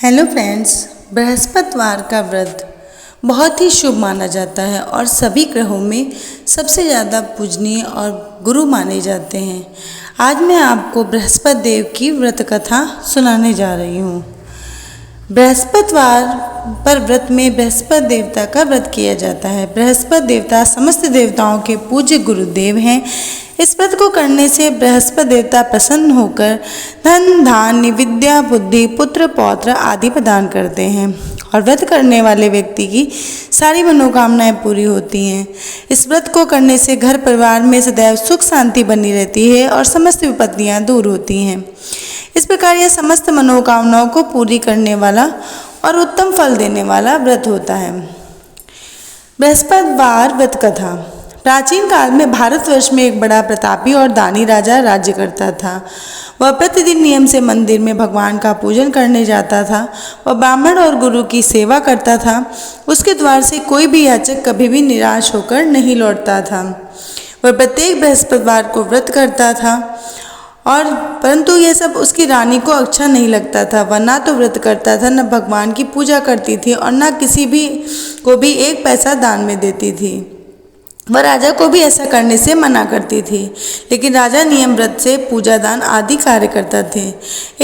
Hello friends, बृहस्पतिवार का व्रत बहुत ही शुभ माना जाता है और सभी ग्रहों में सबसे ज़्यादा पूजनीय और गुरु माने जाते हैं। आज मैं आपको बृहस्पति देव की व्रत कथा सुनाने जा रही हूँ। बृहस्पतिवार पर व्रत में बृहस्पति देवता का व्रत किया जाता है। बृहस्पति देवता समस्त देवताओं के पूज्य गुरुदेव हैं। इस व्रत को करने से बृहस्पति देवता प्रसन्न होकर धन धान्य विद्या बुद्धि पुत्र पौत्र आदि प्रदान करते हैं और व्रत करने वाले व्यक्ति की सारी मनोकामनाएं पूरी होती हैं। इस व्रत को करने से घर परिवार में सदैव सुख शांति बनी रहती है और समस्त विपत्तियां दूर होती हैं। इस प्रकार यह समस्त मनोकामनाओं को पूरी करने वाला और उत्तम फल देने वाला व्रत होता है। बृहस्पतिवार व्रत कथा। प्राचीन काल में भारतवर्ष में एक बड़ा प्रतापी और दानी राजा राज्य करता था। वह प्रतिदिन नियम से मंदिर में भगवान का पूजन करने जाता था। वह ब्राह्मण और गुरु की सेवा करता था। उसके द्वार से कोई भी याचक कभी भी निराश होकर नहीं लौटता था। वह प्रत्येक बृहस्पतिवार को व्रत करता था और परंतु यह सब उसकी रानी को अच्छा नहीं लगता था। वह ना तो व्रत करता था, न भगवान की पूजा करती थी और न किसी भी को भी एक पैसा दान में देती थी। वह राजा को भी ऐसा करने से मना करती थी, लेकिन राजा नियम व्रत से पूजा दान आदि कार्य करता थे।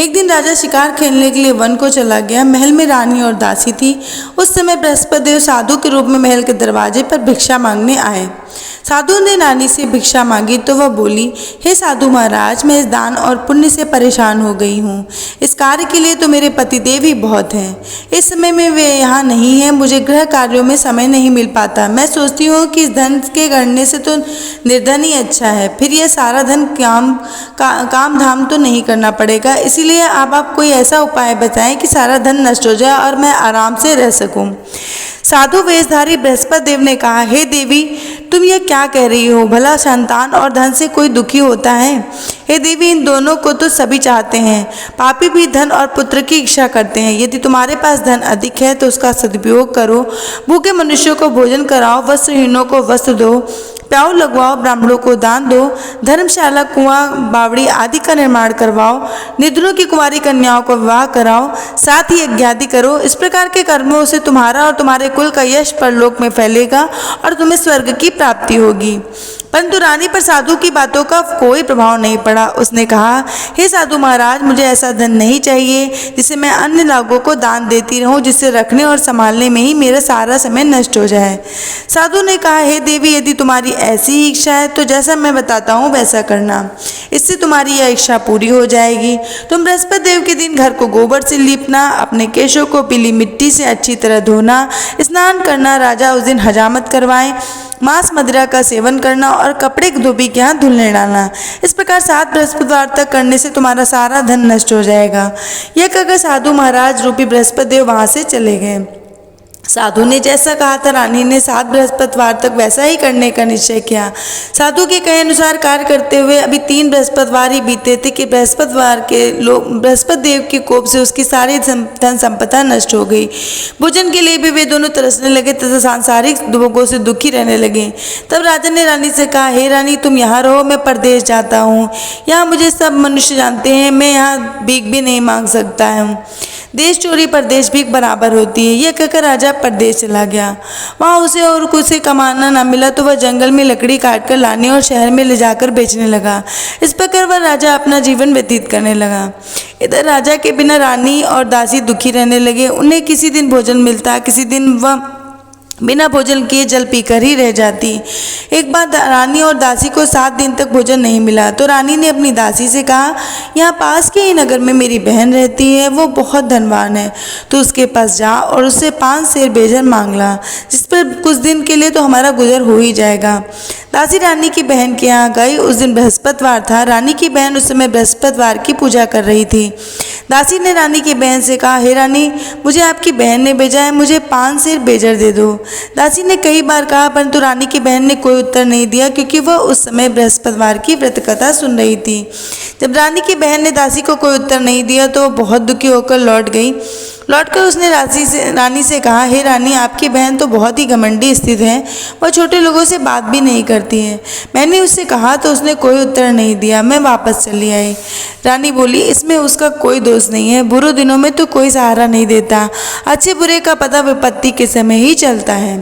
एक दिन राजा शिकार खेलने के लिए वन को चला गया। महल में रानी और दासी थी। उस समय बृहस्पति देव साधु के रूप में महल के दरवाजे पर भिक्षा मांगने आए। साधु ने रानी से भिक्षा मांगी तो वह बोली, हे साधु महाराज, मैं इस दान और पुण्य से परेशान हो गई हूँ। इस कार्य के लिए तो मेरे पतिदेव ही बहुत हैं। इस समय में वे यहाँ नहीं हैं। मुझे गृह कार्यों में समय नहीं मिल पाता। मैं सोचती हूँ कि इस धन के करने से तो निर्धन ही अच्छा है। फिर यह सारा धन काम धाम तो नहीं करना पड़ेगा। इसीलिए आप कोई ऐसा उपाय बताएं कि सारा धन नष्ट हो जाए और मैं आराम से रह सकूं। साधु वेशधारी बृहस्पति देव ने कहा, हे देवी, तुम ये क्या कह रही हो? भला संतान और धन से कोई दुखी होता है? हे देवी, इन दोनों को तो सभी चाहते हैं। पापी भी धन और पुत्र की इच्छा करते हैं। यदि तुम्हारे पास धन अधिक है तो उसका सदुपयोग करो। भूखे मनुष्यों को भोजन कराओ, वस्त्रहीनों को वस्त्र दो, प्याऊ लगवाओ, ब्राह्मणों को दान दो, धर्मशाला, कुआं, बावड़ी आदि का निर्माण करवाओ, निर्धनों की कुंवारी कन्याओं को विवाह कराओ, साथ ही यज्ञ आदि करो। इस प्रकार के कर्मों से तुम्हारा और तुम्हारे कुल का यश परलोक में फैलेगा और तुम्हें स्वर्ग की प्राप्ति होगी। परंतु रानी पर साधु की बातों का कोई प्रभाव नहीं पड़ा। उसने कहा, हे साधु महाराज, मुझे ऐसा धन नहीं चाहिए जिसे मैं अन्य लोगों को दान देती रहूं, जिससे रखने और संभालने में ही मेरा सारा समय नष्ट हो जाए। साधु ने कहा, हे देवी, यदि तुम्हारी ऐसी ही इच्छा है तो जैसा मैं बताता हूँ वैसा करना। इससे तुम्हारी यह इच्छा पूरी हो जाएगी। तुम बृहस्पति देव के दिन घर को गोबर से लीपना, अपने केशों को पीली मिट्टी से अच्छी तरह धोना, स्नान करना, राजा उस दिन हजामत करवाएं, मांस मदिरा का सेवन करना और कपड़े धोबी के यहाँ धुलने डालना। इस प्रकार 7 बृहस्पतिवार तक करने से तुम्हारा सारा धन नष्ट हो जाएगा। यह कहकर साधु महाराज रूपी बृहस्पति देव वहाँ से चले गए। साधु ने जैसा कहा था, रानी ने 7 बृहस्पतिवार तक वैसा ही करने का निश्चय किया। साधु के कहे अनुसार कार्य करते हुए अभी 3 बृहस्पतिवार ही बीते थे कि बृहस्पति देव के कोप से उसकी सारी धन संपदा नष्ट हो गई। भोजन के लिए भी वे दोनों तरसने लगे तथा सांसारिक भोगों से दुखी रहने लगे। तब राजा ने रानी से कहा, हे रानी, तुम यहाँ रहो, मैं परदेश जाता हूँ। यहाँ मुझे सब मनुष्य जानते हैं। मैं यहाँ भीख भी नहीं मांग सकता हूँ। देश चोरी परदेश भीख बराबर होती है। यह कहकर राजा परदेश चला गया। वहाँ उसे और कुछ से कमाना न मिला तो वह जंगल में लकड़ी काट कर लाने और शहर में ले जाकर बेचने लगा। इस प्रकार वह राजा अपना जीवन व्यतीत करने लगा। इधर राजा के बिना रानी और दासी दुखी रहने लगे। उन्हें किसी दिन भोजन मिलता, किसी दिन वह बिना भोजन किए जल पीकर ही रह जाती। एक बार रानी और दासी को 7 दिन तक भोजन नहीं मिला तो रानी ने अपनी दासी से कहा, यहाँ पास के ही नगर में मेरी बहन रहती है, वो बहुत धनवान है। तो उसके पास जा और उससे 5 सेर बेजर मांग ला, जिस पर कुछ दिन के लिए तो हमारा गुजर हो ही जाएगा। दासी रानी की बहन के यहाँ गई। उस दिन बृहस्पतिवार था। रानी की बहन उस समय बृहस्पतिवार की पूजा कर रही थी। दासी ने रानी की बहन से कहा, हे रानी, मुझे आपकी बहन ने भेजा है, मुझे 5 सेर बेजर दे दो। दासी ने कई बार कहा, परंतु रानी की बहन ने कोई उत्तर नहीं दिया, क्योंकि वह उस समय बृहस्पतिवार की व्रत कथा सुन रही थी। जब रानी की बहन ने दासी को कोई उत्तर नहीं दिया तो वह बहुत दुखी होकर लौट गई। लौटकर उसने रानी से कहा, हे रानी, आपकी बहन तो बहुत ही घमंडी स्थित है, वह छोटे लोगों से बात भी नहीं करती है। मैंने उससे कहा तो उसने कोई उत्तर नहीं दिया, मैं वापस चली आई। रानी बोली, इसमें उसका कोई दोष नहीं है, बुरे दिनों में तो कोई सहारा नहीं देता, अच्छे बुरे का पता विपत्ति के समय ही चलता है,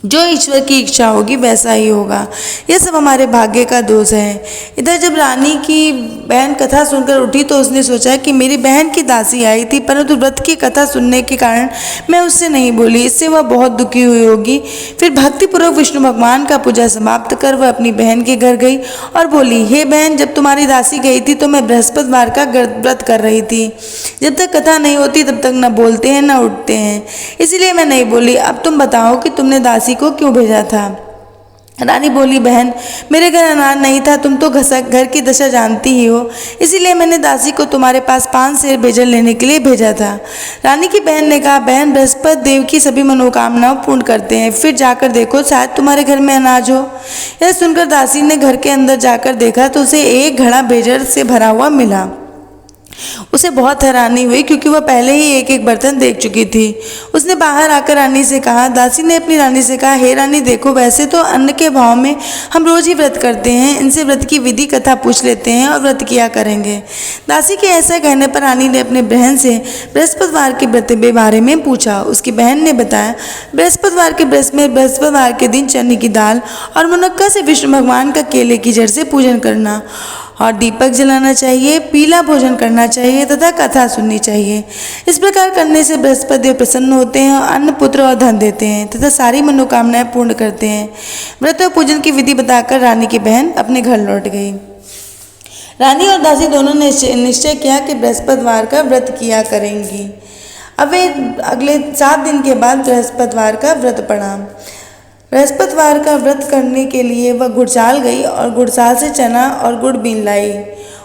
जो ईश्वर की इच्छा होगी वैसा ही होगा, यह सब हमारे भाग्य का दोष है। इधर जब रानी की बहन कथा सुनकर उठी तो उसने सोचा कि मेरी बहन की दासी आई थी, परंतु व्रत की कथा सुनने के कारण मैं उससे नहीं बोली, इससे वह बहुत दुखी हुई होगी। फिर भक्तिपूर्वक विष्णु भगवान का पूजा समाप्त कर वह अपनी बहन के घर गई और बोली, हे बहन, जब तुम्हारी दासी गई थी तो मैं बृहस्पतिवार का व्रत कर रही थी। जब तक कथा नहीं होती तब तक न बोलते हैं न उठते हैं, इसलिए मैं नहीं बोली। अब तुम बताओ कि तुमने दासी को क्यों भेजा था? रानी बोली, बहन, मेरे घर अनाज नहीं था, तुम तो घर की दशा जानती ही हो, इसीलिए मैंने दासी को तुम्हारे पास 5 सेर भेजन लेने के लिए भेजा था। रानी की बहन ने कहा, बहन, बृहस्पति देव की सभी मनोकामनाओं पूर्ण करते हैं, फिर जाकर देखो, शायद तुम्हारे घर में अनाज हो। यह सुनकर दासी ने घर के अंदर जाकर देखा तो उसे एक घड़ा भेजर से भरा हुआ मिला। उसे बहुत हैरानी हुई क्योंकि वह पहले ही एक एक बर्तन देख चुकी थी। उसने बाहर आकर रानी से कहा, दासी ने अपनी रानी से कहा, हे रानी, देखो, वैसे तो अन्न के भाव में हम रोज ही व्रत करते हैं, इनसे व्रत की विधि कथा पूछ लेते हैं और व्रत किया करेंगे। दासी के ऐसा कहने पर रानी ने अपने बहन से बृहस्पतिवार के व्रत के बारे में पूछा। उसकी बहन ने बताया, बृहस्पतिवार के दिन चने की दाल और मुनक्का से विष्णु भगवान का केले की जड़ से पूजन करना और दीपक जलाना चाहिए, पीला भोजन करना चाहिए तथा कथा सुननी चाहिए। इस प्रकार करने से बृहस्पति देव प्रसन्न होते हैं और अन्न, पुत्र और धन देते हैं तथा सारी मनोकामनाएं पूर्ण करते हैं। व्रत और पूजन की विधि बताकर रानी की बहन अपने घर लौट गई। रानी और दासी दोनों ने निश्चय किया कि बृहस्पतिवार का व्रत किया करेंगी। अब वे अगले 7 दिन के बाद बृहस्पतिवार का व्रत पड़ा। बृहस्पतिवार का व्रत करने के लिए वह गुड़साल गई और गुड़साल से चना और गुड़ बीन लाई।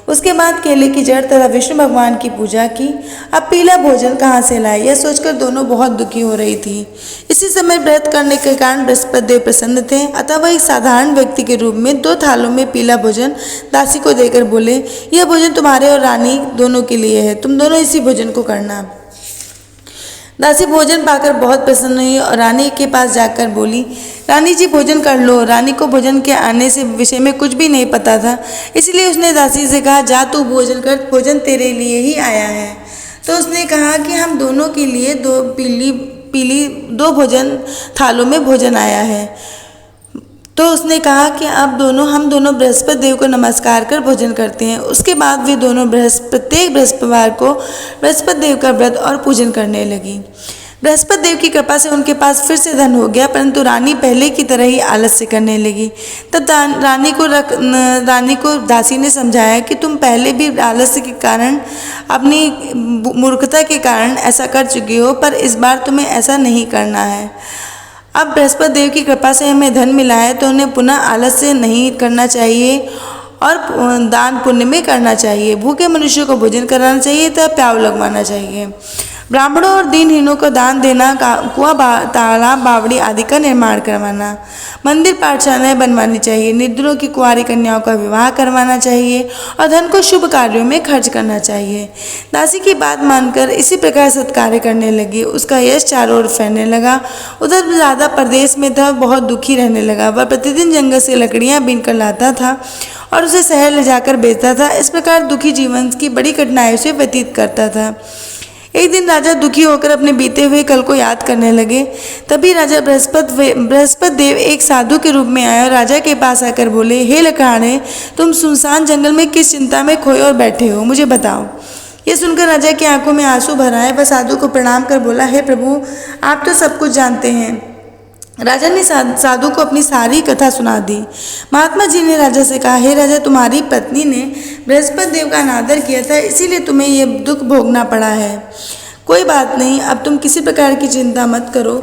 उसके बाद केले की जड़ तथा विष्णु भगवान की पूजा की। अब पीला भोजन कहाँ से लाए, यह सोचकर दोनों बहुत दुखी हो रही थी। इसी समय व्रत करने के कारण बृहस्पति देव प्रसन्न थे, अतः वह एक साधारण व्यक्ति के रूप में 2 थालों में पीला भोजन दासी को देकर बोले, यह भोजन तुम्हारे और रानी दोनों के लिए है, तुम दोनों इसी भोजन को करना। दासी भोजन पाकर बहुत प्रसन्न हुई और रानी के पास जाकर बोली, रानी जी, भोजन कर लो। रानी को भोजन के आने से विषय में कुछ भी नहीं पता था, इसलिए उसने दासी से कहा, जा तू भोजन कर, भोजन तेरे लिए ही आया है। तो उसने कहा कि हम दोनों के लिए 2 भोजन थालों में भोजन आया है। तो उसने कहा कि अब हम दोनों बृहस्पति देव को नमस्कार कर भोजन करते हैं। उसके बाद वे दोनों प्रत्येक बृहस्पतिवार को बृहस्पति देव का व्रत और पूजन करने लगी। बृहस्पति देव की कृपा से उनके पास फिर से धन हो गया, परंतु रानी पहले की तरह ही आलस्य करने लगी। तब रानी को दासी ने समझाया कि तुम पहले भी आलस्य के कारण, अपनी मूर्खता के कारण ऐसा कर चुकी हो, पर इस बार तुम्हें ऐसा नहीं करना है। अब बृहस्पति देव की कृपा से हमें धन मिला है तो उन्हें पुनः आलस्य नहीं करना चाहिए और दान पुण्य में करना चाहिए। भूखे मनुष्यों को भोजन कराना चाहिए तथा प्याऊ लगवाना चाहिए। ब्राह्मणों और दीनहीनों को दान देना, कुआं, तालाब, बावड़ी आदि का निर्माण करवाना, मंदिर, पाठशालाएं बनवानी चाहिए, निर्धनों की कुंवारी कन्याओं का विवाह करवाना चाहिए और धन को शुभ कार्यों में खर्च करना चाहिए। दासी की बात मानकर इसी प्रकार सत्कार्य करने लगी। उसका यश चारों ओर फैलने लगा। उधर ज़्यादा प्रदेश में था, बहुत दुखी रहने लगा। वह प्रतिदिन जंगल से लकड़ियाँ बीन कर लाता था और उसे शहर ले जाकर बेचता था। इस प्रकार दुखी जीवन की बड़ी कठिनाइयों से व्यतीत करता था। एक दिन राजा दुखी होकर अपने बीते हुए कल को याद करने लगे। तभी राजा बृहस्पति देव एक साधु के रूप में आए और राजा के पास आकर बोले, हे लखाड़े, तुम सुनसान जंगल में किस चिंता में खोए और बैठे हो, मुझे बताओ। ये सुनकर राजा की आंखों में आंसू भर आए। वह साधु को प्रणाम कर बोला, हे प्रभु, आप तो सब कुछ जानते हैं। राजा ने साधु को अपनी सारी कथा सुना दी। महात्मा जी ने राजा से कहा, हे राजा, तुम्हारी पत्नी ने बृहस्पति देव का अनादर किया था, इसीलिए तुम्हें ये दुख भोगना पड़ा है। कोई बात नहीं, अब तुम किसी प्रकार की चिंता मत करो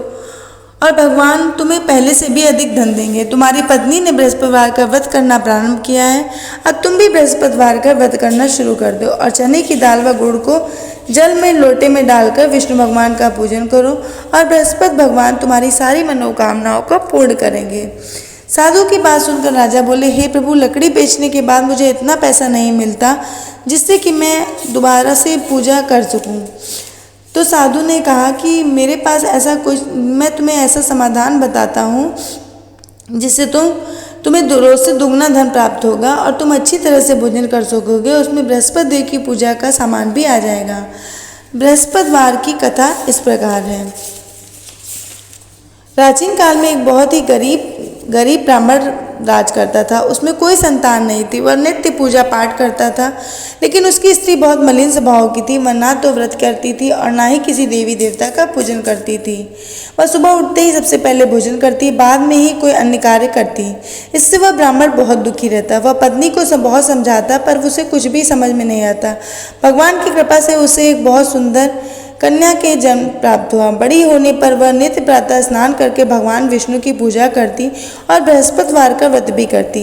और भगवान तुम्हें पहले से भी अधिक धन देंगे। तुम्हारी पत्नी ने बृहस्पतिवार का व्रत करना प्रारंभ किया है, अब तुम भी बृहस्पतिवार का व्रत करना शुरू कर दो और चने की दाल व गुड़ को जल में लोटे में डालकर विष्णु भगवान का पूजन करो और बृहस्पति भगवान तुम्हारी सारी मनोकामनाओं को पूर्ण करेंगे। साधु की बात सुनकर राजा बोले, हे प्रभु, लकड़ी बेचने के बाद मुझे इतना पैसा नहीं मिलता जिससे कि मैं दोबारा से पूजा कर सकूं। तो साधु ने कहा कि मेरे पास ऐसा कुछ, मैं तुम्हें ऐसा समाधान बताता हूँ जिससे तुम्हें रोज से दुगना धन प्राप्त होगा और तुम अच्छी तरह से भोजन कर सकोगे। उसमें बृहस्पति देव की पूजा का सामान भी आ जाएगा। बृहस्पतिवार की कथा इस प्रकार है। प्राचीन काल में एक बहुत ही गरीब ब्राह्मण राज करता था। उसमें कोई संतान नहीं थी। वह नित्य पूजा पाठ करता था, लेकिन उसकी स्त्री बहुत मलिन स्वभाव की थी। वह ना तो व्रत करती थी और ना ही किसी देवी देवता का पूजन करती थी। वह सुबह उठते ही सबसे पहले भोजन करती, बाद में ही कोई अन्य कार्य करती। इससे वह ब्राह्मण बहुत दुखी रहता। वह पत्नी को बहुत समझाता, पर उसे कुछ भी समझ में नहीं आता। भगवान की कृपा से उसे एक बहुत सुंदर कन्या के जन्म प्राप्त हुआ। बड़ी होने पर वह नित्य प्रातः स्नान करके भगवान विष्णु की पूजा करती और बृहस्पतिवार का व्रत भी करती।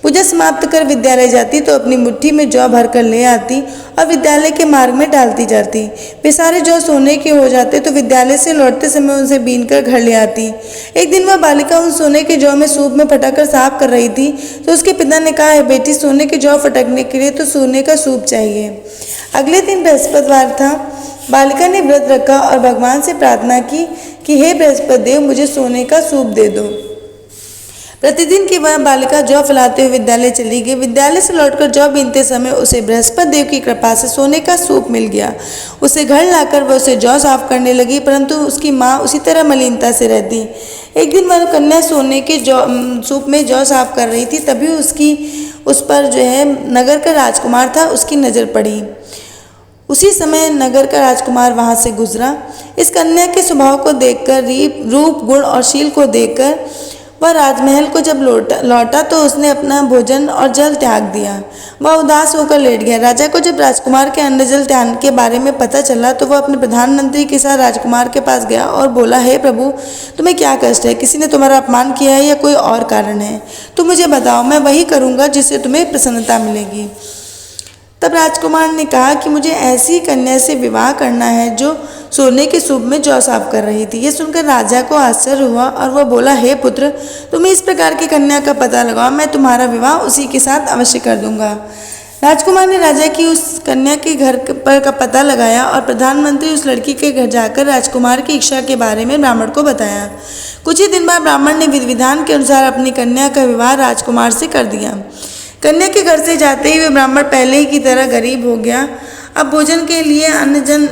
पूजा समाप्त कर विद्यालय जाती तो अपनी मुट्ठी में जौ भर कर ले आती और विद्यालय के मार्ग में डालती जाती। वे सारे जौ सोने के हो जाते तो विद्यालय से लौटते समय उनसे बीन कर घर ले आती। एक दिन वह बालिका उन सोने के जौ में सूप में फटाकर साफ कर रही थी तो उसके पिता ने कहा, है बेटी, सोने के जौ फटकने के लिए तो सोने का सूप चाहिए। अगले दिन बृहस्पतिवार था। बालिका ने व्रत रखा और भगवान से प्रार्थना की कि हे बृहस्पति देव, मुझे सोने का सूप दे दो। प्रतिदिन की वह बालिका जौ फैलाते हुए विद्यालय चली गई। विद्यालय से लौटकर जौ बीनते समय उसे बृहस्पति देव की कृपा से सोने का सूप मिल गया। उसे घर लाकर वह उसे जौ साफ करने लगी, परंतु उसकी माँ उसी तरह मलिनता से रहती। एक दिन वह कन्या सोने के सूप में जौ साफ कर रही थी, तभी उस पर नगर का राजकुमार था, उसकी नज़र पड़ी। उसी समय नगर का राजकुमार वहां से गुजरा। इस कन्या के स्वभाव को देखकर, रूप, गुण और शील को देखकर वह राजमहल को जब लौटा तो उसने अपना भोजन और जल त्याग दिया। वह उदास होकर लेट गया। राजा को जब राजकुमार के अन्न जल त्याग के बारे में पता चला तो वह अपने प्रधानमंत्री के साथ राजकुमार के पास गया और बोला, हे प्रभु, तुम्हें क्या कष्ट है? किसी ने तुम्हारा अपमान किया है या कोई और कारण है? तुम मुझे बताओ, मैं वही करूँगा जिससे तुम्हें प्रसन्नता मिलेगी। तब राजकुमार ने कहा कि मुझे ऐसी कन्या से विवाह करना है जो सोने के सूप में जौ साफ कर रही थी। यह सुनकर राजा को आश्चर्य हुआ और वह बोला, हे पुत्र, तुम्हें इस प्रकार की कन्या का पता लगाओ, मैं तुम्हारा विवाह उसी के साथ अवश्य कर दूंगा। राजकुमार ने राजा की उस कन्या के घर पर का पता लगाया और प्रधानमंत्री उस लड़की के घर जाकर राजकुमार की इच्छा के बारे में ब्राह्मण को बताया। कुछ ही दिन बाद ब्राह्मण ने विधि विधान के अनुसार अपनी कन्या का विवाह राजकुमार से कर दिया। कन्या के घर से जाते ही वे ब्राह्मण पहले ही की तरह गरीब हो गया। अब भोजन के लिए अन्य जन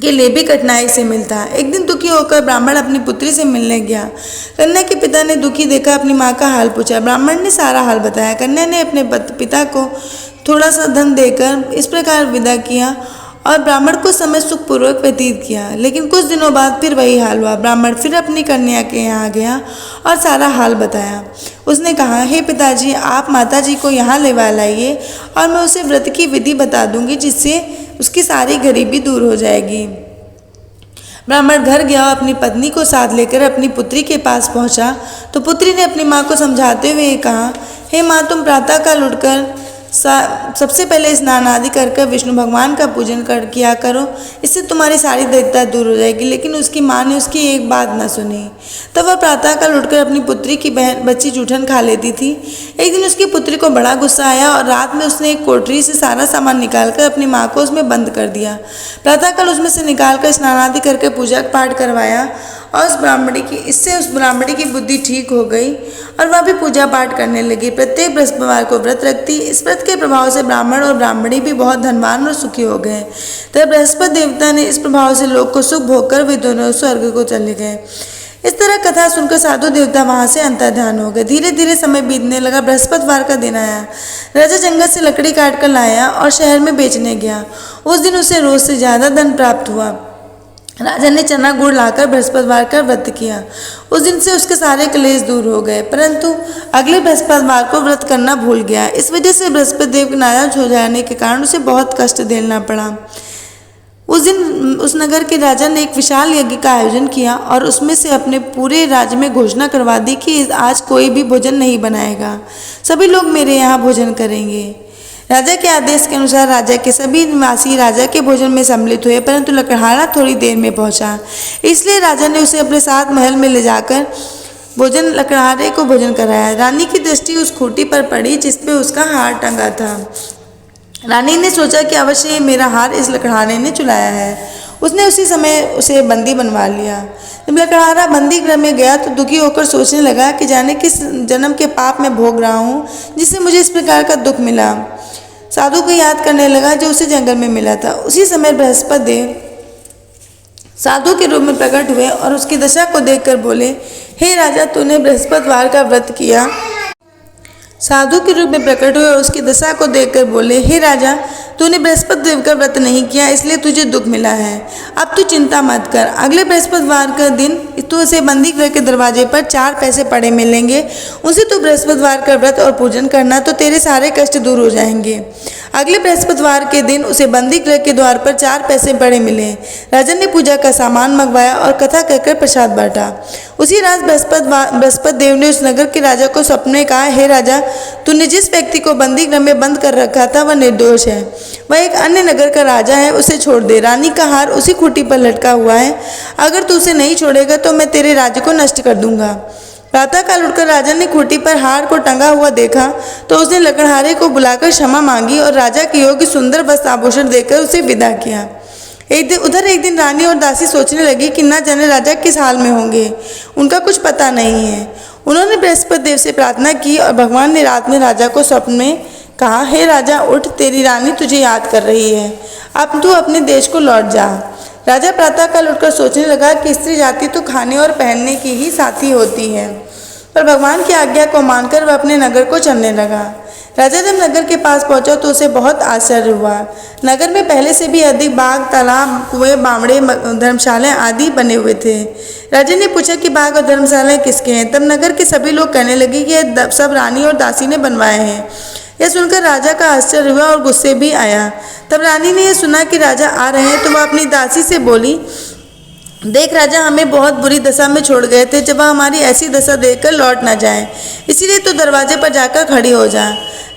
के लिए भी कठिनाई से मिलता। एक दिन दुखी होकर ब्राह्मण अपनी पुत्री से मिलने गया। कन्या के पिता ने दुखी देखा अपनी माँ का हाल पूछा। ब्राह्मण ने सारा हाल बताया। कन्या ने अपने पिता को थोड़ा सा धन देकर इस प्रकार विदा किया और ब्राह्मण को समय सुखपूर्वक व्यतीत किया। लेकिन कुछ दिनों बाद फिर वही हाल हुआ। ब्राह्मण फिर अपनी कन्या के यहाँ गया और सारा हाल बताया। उसने कहा, हे पिताजी, आप माताजी को यहाँ लेवा लाइए और मैं उसे व्रत की विधि बता दूंगी जिससे उसकी सारी गरीबी दूर हो जाएगी। ब्राह्मण घर गया और अपनी पत्नी को साथ लेकर अपनी पुत्री के पास पहुंचा तो पुत्री ने अपनी माँ को समझाते हुए कहा, हे माँ, तुम प्रातःकाल उठकर सबसे पहले स्नान आदि कर विष्णु भगवान का पूजन किया करो, इससे तुम्हारी सारी दैत्यता दूर हो जाएगी। लेकिन उसकी माँ ने उसकी एक बात न सुनी। तब वह प्रातःकाल उठकर अपनी पुत्री की बच्ची जूठन खा लेती थी। एक दिन उसकी पुत्री को बड़ा गुस्सा आया और रात में उसने एक कोठरी से सारा सामान निकालकर अपनी माँ को उसमें बंद कर दिया। प्रातःकाल उसमें से निकालकर स्नान आदि करके पूजा पाठ करवाया और उस ब्राह्मणी की बुद्धि ठीक हो गई और वह भी पूजा पाठ करने लगी। प्रत्येक बृहस्पतिवार को व्रत रखती। इस व्रत के प्रभाव से ब्राह्मण और ब्राह्मणी भी बहुत धनवान और सुखी हो गए। तब बृहस्पति देवता ने इस प्रभाव से लोग को सुख भोग कर वे दोनों स्वर्ग को चले गए। इस तरह कथा सुनकर साधु देवता वहां से अंतर्ध्यान हो गए। धीरे धीरे समय बीतने लगा। बृहस्पतिवार का दिन आया। राजा जंगल से लकड़ी काट कर लाया और शहर में बेचने गया। उस दिन उसे रोज से ज्यादा धन प्राप्त हुआ। राजा ने चना गुड़ लाकर बृहस्पतिवार का व्रत किया। उस दिन से उसके सारे क्लेश दूर हो गए, परंतु अगले बृहस्पतिवार को व्रत करना भूल गया। इस वजह से बृहस्पति देव नाराज हो जाने के कारण उसे बहुत कष्ट झेलना पड़ा। उस दिन उस नगर के राजा ने एक विशाल यज्ञ का आयोजन किया और उसमें से अपने पूरे राज्य में घोषणा करवा दी कि आज कोई भी भोजन नहीं बनाएगा, सभी लोग मेरे यहाँ भोजन करेंगे। राजा के आदेश के अनुसार राजा के सभी निवासी राजा के भोजन में सम्मिलित हुए, परंतु लकड़हारा थोड़ी देर में पहुंचा। इसलिए राजा ने उसे अपने साथ महल में ले जाकर लकड़हारे को भोजन कराया। रानी की दृष्टि उस खूंटी पर पड़ी जिसपे उसका हार टंगा था। रानी ने सोचा कि अवश्य मेरा हार इस लकड़हारे ने चुराया है। उसने उसी समय उसे बंदी बनवा लिया। जब लकड़हारा बंदी गृह में गया तो दुखी होकर सोचने लगा कि जाने किस जन्म के पाप में भोग रहा हूँ जिससे मुझे इस प्रकार का दुख मिला। साधु को याद करने लगा जो उसे जंगल में मिला था। उसी समय बृहस्पति देव साधु के रूप में प्रकट हुए और उसकी दशा को देखकर बोले, हे राजा, तूने बृहस्पतिवार का व्रत किया। साधु के रूप में प्रकट हुए और उसकी दशा को देखकर बोले, हे राजा, तूने बृहस्पति देव का व्रत नहीं किया, इसलिए तुझे दुख मिला है। अब तू चिंता मत कर। अगले बृहस्पतिवार का दिन तू उसे बंदी गृह के दरवाजे पर 4 पैसे पड़े मिलेंगे। उनसे तू बृहस्पतिवार का व्रत और पूजन करना तो तेरे सारे कष्ट दूर हो जाएंगे। अगले बृहस्पतिवार के दिन उसे बंदी गृह के द्वार पर 4 पैसे पड़े मिले। राजा ने पूजा का सामान मंगवाया और कथा कहकर प्रसाद बांटा। उसी रात बृहस्पति देव ने उस नगर के राजा को स्वप्न में कहा, हे राजा, तूने जिस व्यक्ति को बंदी गृह में बंद कर रखा था वह निर्दोष है। वह एक अन्य नगर का राजा है, उसे छोड़ दे। रानी का हार उसी खूंटी पर लटका हुआ है। अगर तू उसे नहीं छोड़ेगा तो मैं तेरे राज्य को नष्ट कर दूंगा। प्रातःकाल उठकर राजा ने खूंटी पर हार को टंगा हुआ देखा तो उसने लकड़हारे को बुलाकर क्षमा मांगी और राजा के योग्य सुंदर वस्त्र आभूषण देकर उसे विदा किया। एक दिन रानी और दासी सोचने लगी कि न जाने राजा किस हाल में होंगे, उनका कुछ पता नहीं है। उन्होंने बृहस्पति देव से प्रार्थना की और भगवान ने रात में राजा को स्वप्न में कहा, हे राजा, उठ, तेरी रानी तुझे याद कर रही है। अब तू अपने देश को लौट जा। राजा प्रातःकाल उठकर सोचने लगा कि स्त्री जाति तो खाने और पहनने की ही साथी होती है, पर भगवान की आज्ञा को मानकर वह अपने नगर को चलने लगा। राजा जब नगर के पास पहुंचा तो उसे बहुत आश्चर्य हुआ। नगर में पहले से भी अधिक बाग, तालाब, कुएं, बावड़े, धर्मशालाएं आदि बने हुए थे। राजा ने पूछा कि बाग और धर्मशालाएं किसके हैं। तब नगर के सभी लोग कहने लगे कि यह सब रानी और दासी ने बनवाए हैं। यह सुनकर राजा का आश्चर्य हुआ और गुस्से भी आया। तब रानी ने यह सुना कि राजा आ रहे हैं तो वह अपनी दासी से बोली, देख राजा, हमें बहुत बुरी दशा में छोड़ गए थे, जब वह हमारी ऐसी दशा देखकर लौट ना जाए, इसीलिए तो दरवाजे पर जाकर खड़ी हो जा।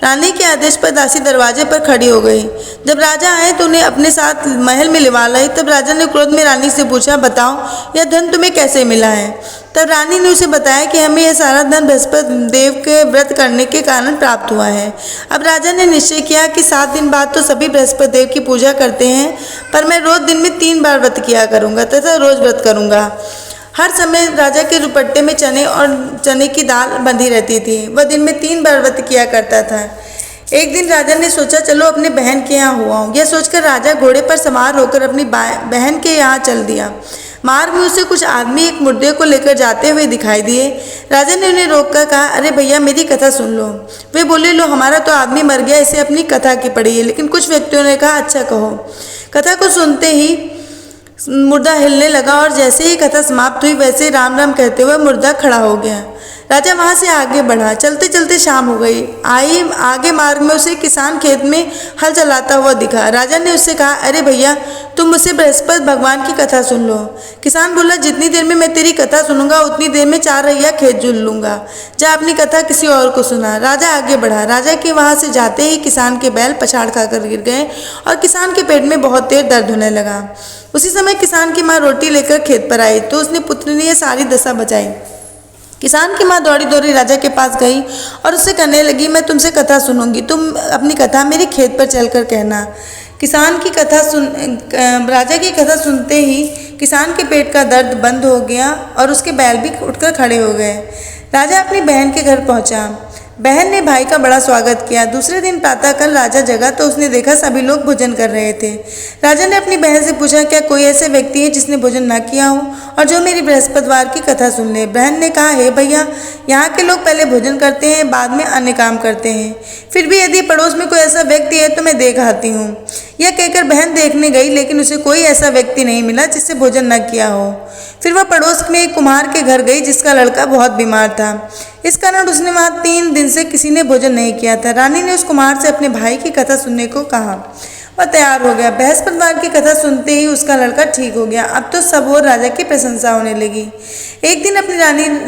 रानी के आदेश पर दासी दरवाजे पर खड़ी हो गई। जब राजा आए तो उन्हें अपने साथ महल में लिवा लाई। तब राजा ने क्रोध में रानी से पूछा, बताओ, यह धन तुम्हें कैसे मिला है। तब रानी ने उसे बताया कि हमें यह सारा धन बृहस्पति देव के व्रत करने के कारण प्राप्त हुआ है। अब राजा ने निश्चय किया कि 7 दिन बाद तो सभी बृहस्पति देव की पूजा करते हैं, पर मैं रोज दिन में 3 बार व्रत किया करूँगा तथा रोज व्रत करूँगा। हर समय राजा के दुपट्टे में चने की दाल बंधी रहती थी। वह दिन में 3 बार व्रत किया करता था। एक दिन राजा ने सोचा, चलो अपने बहन के यहाँ हुआ हूँ। यह सोचकर राजा घोड़े पर सवार होकर अपनी बहन के यहाँ चल दिया। मार्ग में उसे कुछ आदमी एक मुर्दे को लेकर जाते हुए दिखाई दिए। राजा ने उन्हें रोककर कहा, अरे भैया, मेरी कथा सुन लो। वे बोले, लो, हमारा तो आदमी मर गया, इसे अपनी कथा की पड़ी है। लेकिन कुछ व्यक्तियों ने कहा, अच्छा कहो। कथा को सुनते ही मुर्दा हिलने लगा और जैसे ही कथा समाप्त हुई वैसे राम राम कहते हुए मुर्दा खड़ा हो गया। राजा वहां से आगे बढ़ा। चलते चलते शाम हो गई। आगे मार्ग में उसे किसान खेत में हल चलाता हुआ दिखा। राजा ने उससे कहा, अरे भैया, तुम मुझसे बृहस्पति भगवान की कथा सुन लो। किसान बोला, जितनी देर में मैं तेरी कथा सुनूंगा उतनी देर में 4 रैया खेत जुल लूंगा। जा अपनी कथा किसी और को सुना। राजा आगे बढ़ा। राजा के वहां से जाते ही किसान के बैल पछाड़ खाकर गिर गए और किसान के पेट में बहुत देर दर्द होने लगा। उसी समय किसान की माँ रोटी लेकर खेत पर आई तो उसने पुत्र ने यह सारी दशा बचाई। किसान की माँ दौड़ी दौड़ी राजा के पास गई और उससे कहने लगी, मैं तुमसे कथा सुनूंगी, तुम अपनी कथा मेरे खेत पर चलकर कहना। राजा की कथा सुनते ही किसान के पेट का दर्द बंद हो गया और उसके बैल भी उठकर खड़े हो गए। राजा अपनी बहन के घर पहुंचा। बहन ने भाई का बड़ा स्वागत किया। दूसरे दिन प्रातःकाल राजा जगा तो उसने देखा सभी लोग भोजन कर रहे थे। राजा ने अपनी बहन से पूछा, क्या कोई ऐसे व्यक्ति है जिसने भोजन न किया हो और जो मेरी बृहस्पतिवार की कथा सुन ले। बहन ने कहा, हे भैया, यहाँ के लोग पहले भोजन करते हैं, बाद में अन्य काम करते हैं। फिर भी यदि पड़ोस में कोई ऐसा व्यक्ति है तो मैं देख आती हूँ। यह कहकर बहन देखने गई, लेकिन उसे कोई ऐसा व्यक्ति नहीं मिला जिससे भोजन न किया हो। फिर वह पड़ोस में एक कुम्हार के घर गई जिसका लड़का बहुत बीमार था। इस कारण उसने वहाँ 3 दिन से किसी ने भोजन नहीं किया था। रानी ने उस कुम्हार से अपने भाई की कथा सुनने को कहा। वह तैयार हो गया। बृहस्पतिवार की कथा सुनते ही उसका लड़का ठीक हो गया। अब तो सब और राजा की प्रशंसा होने लगी। एक दिन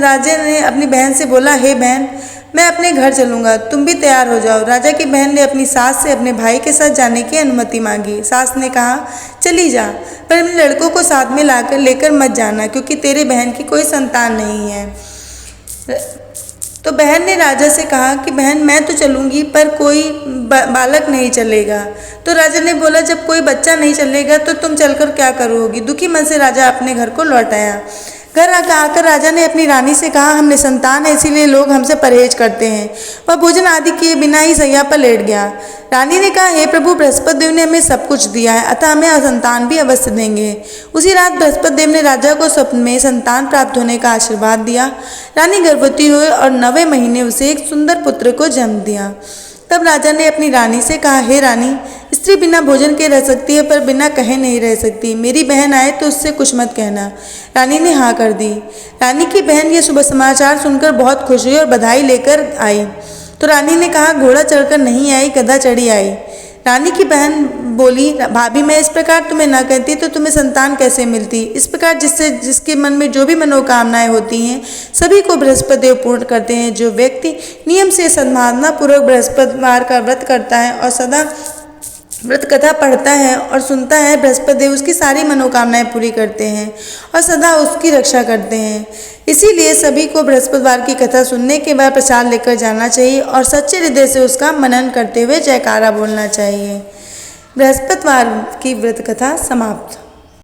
राजा ने अपनी बहन से बोला, हे बहन, मैं अपने घर चलूँगा, तुम भी तैयार हो जाओ। राजा की बहन ने अपनी सास से अपने भाई के साथ जाने की अनुमति मांगी। सास ने कहा, चली जा, पर अपने लड़कों को साथ में लेकर मत जाना, क्योंकि तेरे बहन की कोई संतान नहीं है। तो बहन ने राजा से कहा कि बहन मैं तो चलूँगी पर कोई बालक नहीं चलेगा। तो राजा ने बोला जब कोई बच्चा नहीं चलेगा तो तुम चलकर क्या करोगी। दुखी मन से राजा अपने घर को लौट आया। घर आकर राजा ने अपनी रानी से कहा हम निसंतान है इसीलिए लोग हमसे परहेज करते हैं। वह भोजन आदि किए बिना ही सैया पर लेट गया। रानी ने कहा हे प्रभु बृहस्पति देव ने हमें सब कुछ दिया है अतः हमें संतान भी अवश्य देंगे। उसी रात बृहस्पति देव ने राजा को स्वप्न में संतान प्राप्त होने का आशीर्वाद दिया। रानी गर्भवती हुई और 9वें महीने उसे एक सुंदर पुत्र को जन्म दिया। तब राजा ने अपनी रानी से कहा हे रानी स्त्री बिना भोजन के रह सकती है पर बिना कहे नहीं रह सकती। मेरी बहन आए तो उससे कुछ मत कहना। रानी ने हाँ कर दी। रानी की बहन ये शुभ समाचार सुनकर बहुत खुश हुई और बधाई लेकर आई। तो रानी ने कहा घोड़ा चढ़कर नहीं आई गधा चढ़ी आई। रानी की बहन बोली भाभी मैं इस प्रकार तुम्हें न कहती तो तुम्हें संतान कैसे मिलती। इस प्रकार जिसके मन में जो भी मनोकामनाएं होती हैं सभी को बृहस्पति देव पूर्ण करते हैं। जो व्यक्ति नियम से सद्भावना पूर्वक बृहस्पतिवार का व्रत करता है और सदा व्रत कथा पढ़ता है और सुनता है बृहस्पति देव उसकी सारी मनोकामनाएं पूरी करते हैं और सदा उसकी रक्षा करते हैं। इसीलिए सभी को बृहस्पतिवार की कथा सुनने के बाद प्रसाद लेकर जाना चाहिए और सच्चे हृदय से उसका मनन करते हुए जयकारा बोलना चाहिए। बृहस्पतिवार की व्रत कथा समाप्त।